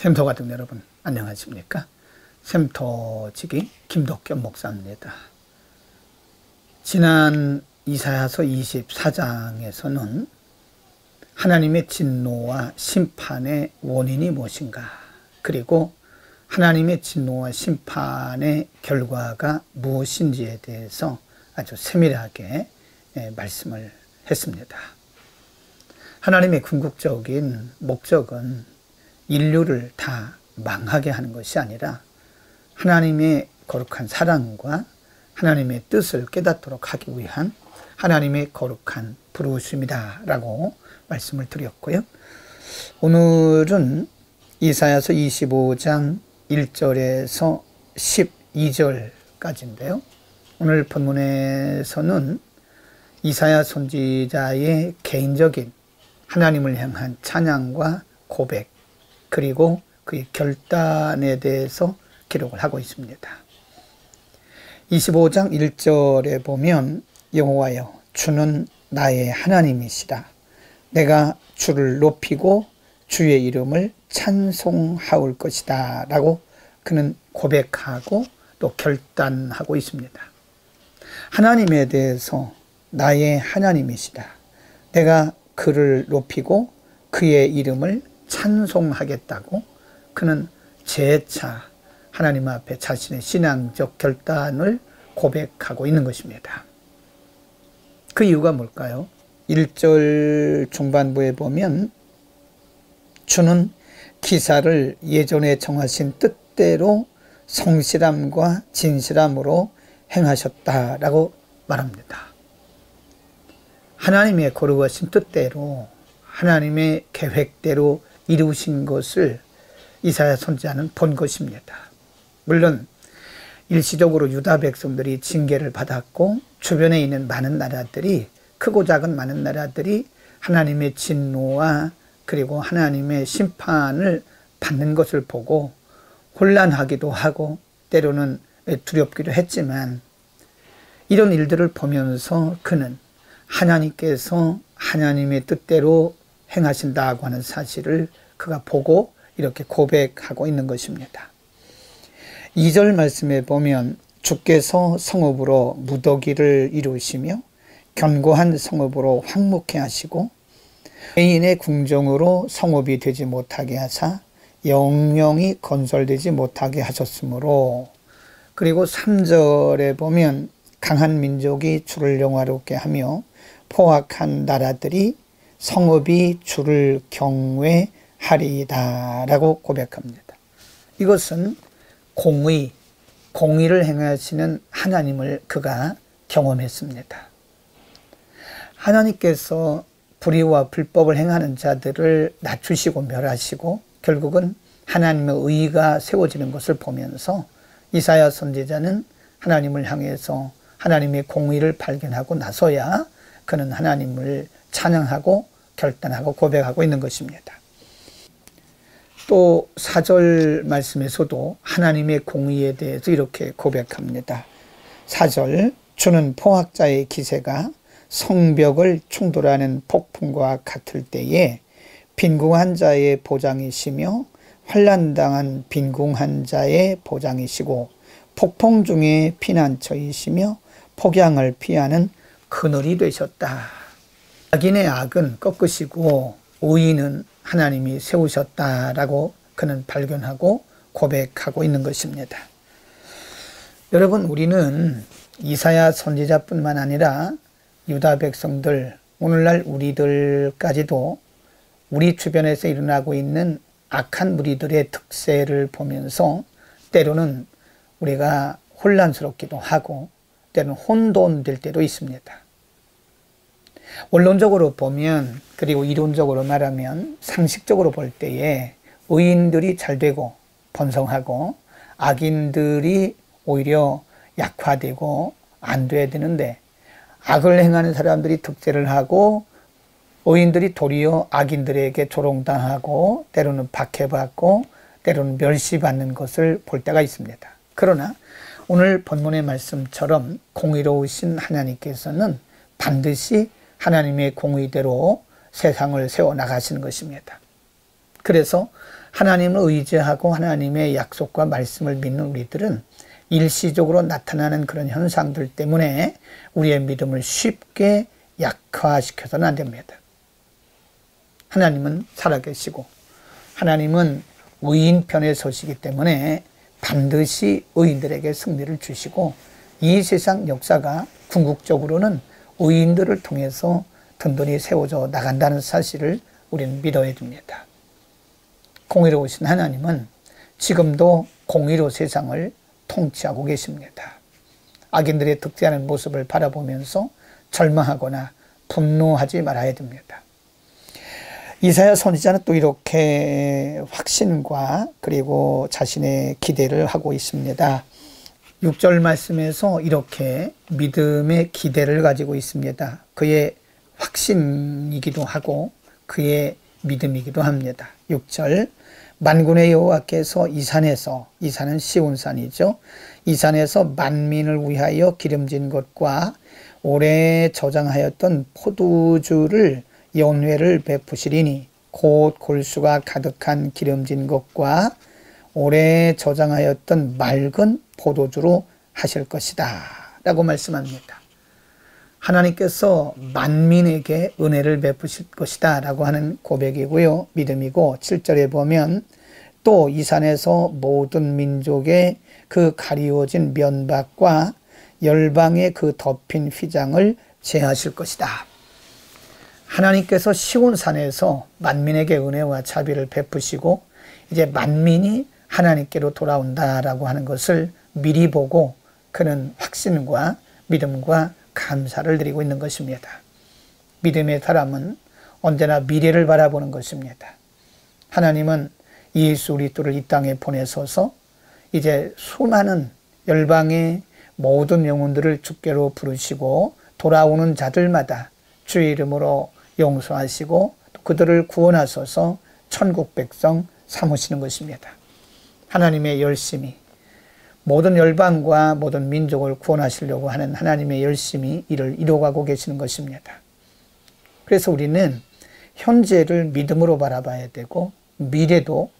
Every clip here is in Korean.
샘토 가족 여러분 안녕하십니까? 샘토지기 김덕겸 목사입니다. 지난 이사야서 24장에서는 하나님의 진노와 심판의 원인이 무엇인가, 그리고 하나님의 진노와 심판의 결과가 무엇인지에 대해서 아주 세밀하게 말씀을 했습니다. 하나님의 궁극적인 목적은 인류를 다 망하게 하는 것이 아니라 하나님의 거룩한 사랑과 하나님의 뜻을 깨닫도록 하기 위한 하나님의 거룩한 부르심이다 라고 말씀을 드렸고요. 오늘은 이사야서 25장 1절에서 12절까지인데요. 오늘 본문에서는 이사야 선지자의 개인적인 하나님을 향한 찬양과 고백, 그리고 그의 결단에 대해서 기록을 하고 있습니다. 25장 1절에 보면 여호와여 주는 나의 하나님이시라. 내가 주를 높이고 주의 이름을 찬송하올 것이다 라고 그는 고백하고 또 결단하고 있습니다. 하나님에 대해서 나의 하나님이시다. 내가 그를 높이고 그의 이름을 찬송하겠다고 그는 재차 하나님 앞에 자신의 신앙적 결단을 고백하고 있는 것입니다. 그 이유가 뭘까요? 1절 중반부에 보면 주는 기사를 예전에 정하신 뜻대로 성실함과 진실함으로 행하셨다라고 말합니다. 하나님의 거룩하신 뜻대로 하나님의 계획대로 이루신 것을 이사야 선지자는 본 것입니다. 물론 일시적으로 유다 백성들이 징계를 받았고 주변에 있는 많은 나라들이, 크고 작은 많은 나라들이 하나님의 진노와 그리고 하나님의 심판을 받는 것을 보고 혼란하기도 하고 때로는 두렵기도 했지만, 이런 일들을 보면서 그는 하나님께서 하나님의 뜻대로 행하신다고 하는 사실을 그가 보고 이렇게 고백하고 있는 것입니다. 2절 말씀에 보면 주께서 성읍으로 무더기를 이루시며 견고한 성읍으로 황무케 하시고 개인의 궁정으로 성읍이 되지 못하게 하사 영영이 건설되지 못하게 하셨으므로, 그리고 3절에 보면 강한 민족이 주를 영화롭게 하며 포악한 나라들이 성읍이 주를 경외하리이다 라고 고백합니다. 이것은 공의를 행하시는 하나님을 그가 경험했습니다. 하나님께서 불의와 불법을 행하는 자들을 낮추시고 멸하시고 결국은 하나님의 의가 세워지는 것을 보면서 이사야 선지자는 하나님을 향해서 하나님의 공의를 발견하고 나서야 그는 하나님을 찬양하고 결단하고 고백하고 있는 것입니다. 또 4절 말씀에서도 하나님의 공의에 대해서 이렇게 고백합니다. 4절 주는 포악자의 기세가 성벽을 충돌하는 폭풍과 같을 때에 빈궁한 자의 보장이시며 환난당한 빈궁한 자의 보장이시고 폭풍 중에 피난처이시며 폭양을 피하는 그늘이 되셨다. 악인의 악은 꺾으시고 의인은 하나님이 세우셨다라고 그는 발견하고 고백하고 있는 것입니다. 여러분, 우리는 이사야 선지자뿐만 아니라 유다 백성들, 오늘날 우리들까지도 우리 주변에서 일어나고 있는 악한 무리들의 특세를 보면서 때로는 우리가 혼란스럽기도 하고 때로는 혼돈될 때도 있습니다. 원론적으로 보면, 그리고 이론적으로 말하면, 상식적으로 볼 때에 의인들이 잘되고 번성하고 악인들이 오히려 약화되고 안 돼야 되는데, 악을 행하는 사람들이 득세를 하고 의인들이 도리어 악인들에게 조롱당하고 때로는 박해받고 때로는 멸시받는 것을 볼 때가 있습니다. 그러나 오늘 본문의 말씀처럼 공의로우신 하나님께서는 반드시 하나님의 공의대로 세상을 세워나가시는 것입니다. 그래서 하나님을 의지하고 하나님의 약속과 말씀을 믿는 우리들은 일시적으로 나타나는 그런 현상들 때문에 우리의 믿음을 쉽게 약화시켜서는 안 됩니다. 하나님은 살아계시고 하나님은 의인 편에 서시기 때문에 반드시 의인들에게 승리를 주시고 이 세상 역사가 궁극적으로는 의인들을 통해서 든든히 세워져 나간다는 사실을 우리는 믿어야 됩니다. 공의로우신 하나님은 지금도 공의로 세상을 통치하고 계십니다. 악인들의 득세하는 모습을 바라보면서 절망하거나 분노하지 말아야 됩니다. 이사야 선지자는 또 이렇게 확신과 그리고 자신의 기대를 하고 있습니다. 6절 말씀에서 이렇게 믿음의 기대를 가지고 있습니다. 그의 확신이기도 하고 그의 믿음이기도 합니다. 6절 만군의 여호와께서 이 산에서, 이 산은 시온산이죠. 이 산에서 만민을 위하여 기름진 것과 오래 저장하였던 포도주를 연회를 베푸시리니 곧 골수가 가득한 기름진 것과 오래 저장하였던 맑은 포도주로 하실 것이다 라고 말씀합니다. 하나님께서 만민에게 은혜를 베푸실 것이다 라고 하는 고백이고요. 믿음이고 7절에 보면 또 이 산에서 모든 민족의 그 가리워진 면박과 열방의 그 덮인 휘장을 제하실 것이다. 하나님께서 시온산에서 만민에게 은혜와 자비를 베푸시고 이제 만민이 하나님께로 돌아온다라고 하는 것을 미리 보고 그는 확신과 믿음과 감사를 드리고 있는 것입니다. 믿음의 사람은 언제나 미래를 바라보는 것입니다. 하나님은 예수 그리스도를 이 땅에 보내셔서 이제 수많은 열방의 모든 영혼들을 주께로 부르시고 돌아오는 자들마다 주의 이름으로 용서하시고 그들을 구원하셔서 천국 백성 삼으시는 것입니다. 하나님의 열심이 모든 열방과 모든 민족을 구원하시려고 하는 하나님의 열심히 이를 이루어가고 계시는 것입니다. 그래서 우리는 현재를 믿음으로 바라봐야 되고 미래도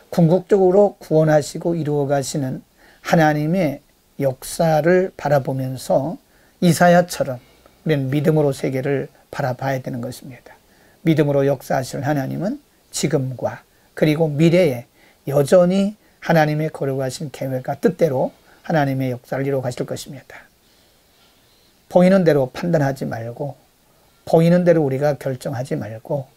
궁극적으로 구원하시고 이루어가시는 하나님의 역사를 바라보면서 이사야처럼 우리는 믿음으로 세계를 바라봐야 되는 것입니다. 믿음으로 역사하실 하나님은 지금과 그리고 미래에 여전히 하나님의 거룩하신 계획과 뜻대로 하나님의 역사를 이루어 가실 것입니다. 보이는 대로 판단하지 말고 보이는 대로 우리가 결정하지 말고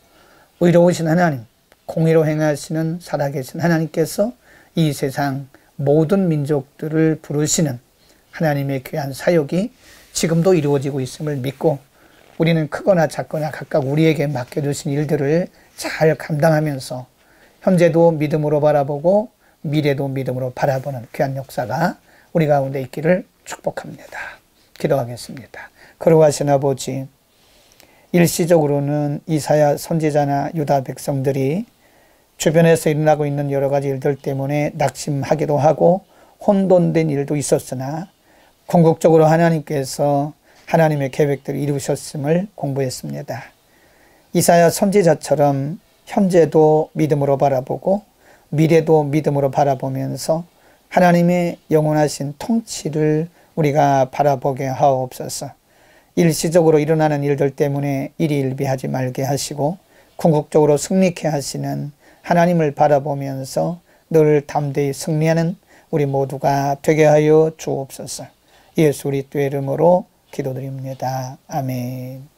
의로우신 하나님, 공의로 행하시는 살아계신 하나님께서 이 세상 모든 민족들을 부르시는 하나님의 귀한 사역이 지금도 이루어지고 있음을 믿고 우리는 크거나 작거나 각각 우리에게 맡겨주신 일들을 잘 감당하면서 현재도 믿음으로 바라보고 미래도 믿음으로 바라보는 귀한 역사가 우리 가운데 있기를 축복합니다. 기도하겠습니다. 거룩하신 아버지, 일시적으로는 이사야 선지자나 유다 백성들이 주변에서 일어나고 있는 여러 가지 일들 때문에 낙심하기도 하고 혼돈된 일도 있었으나 궁극적으로 하나님께서 하나님의 계획들을 이루셨음을 공부했습니다. 이사야 선지자처럼 현재도 믿음으로 바라보고 미래도 믿음으로 바라보면서 하나님의 영원하신 통치를 우리가 바라보게 하옵소서. 일시적으로 일어나는 일들 때문에 일희일비하지 말게 하시고 궁극적으로 승리케 하시는 하나님을 바라보면서 늘 담대히 승리하는 우리 모두가 되게 하여 주옵소서. 예수 그리스도의 이름으로 기도드립니다. 아멘.